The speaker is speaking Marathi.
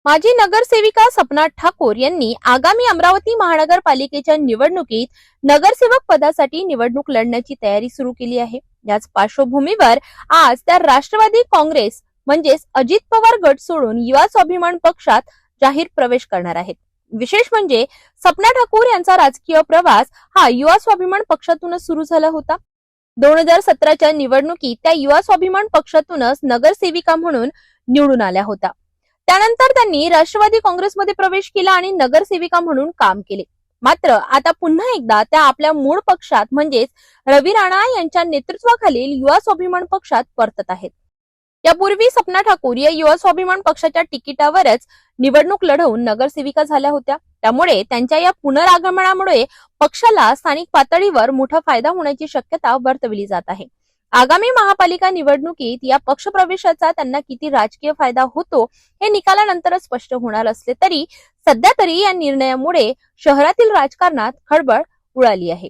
माजी नगरसेविका सपना ठाकूर यांनी आगामी अमरावती महानगरपालिकेच्या निवडणुकीत नगरसेवक पदासाठी निवडणूक लढण्याची तयारी सुरू केली आहे। याच पार्श्वभूमीवर आज त्या राष्ट्रवादी काँग्रेस म्हणजेच अजित पवार गट सोडून युवा स्वाभिमान पक्षात जाहीर प्रवेश करणार आहेत। विशेष म्हणजे सपना ठाकूर यांचा राजकीय प्रवास हा युवा स्वाभिमान पक्षातूनच सुरू झाला होता। 2017च्या निवडणुकीत त्या युवा स्वाभिमान पक्षातूनच नगरसेविका म्हणून निवडून आल्या होत्या। त्यानंतर त्यांनी राष्ट्रवादी काँग्रेसमध्ये प्रवेश केला आणि नगरसेविका म्हणून काम केले। मात्र आता पुन्हा एकदा त्या आपल्या मूळ पक्षात म्हणजेच रवी राणा यांच्या नेतृत्वाखालील युवा स्वाभिमान पक्षात परतत आहेत। यापूर्वी सपना ठाकूर या युवा स्वाभिमान पक्षाच्या तिकिटावरच निवडणूक लढवून नगरसेविका झाल्या होत्या। त्यामुळे त्यांच्या या पुनरागमनामुळे पक्षाला स्थानिक पातळीवर मोठा फायदा होण्याची शक्यता वर्तवली जात आहे। आगामी महापालिका निवडणुकीत या पक्ष प्रवेशाचा त्यांना किती राजकीय फायदा होतो हे निकालानंतरच स्पष्ट होणार असले तरी सध्या तरी या निर्णयामुळे शहरातील राजकारणात खळबळ उडाली आहे।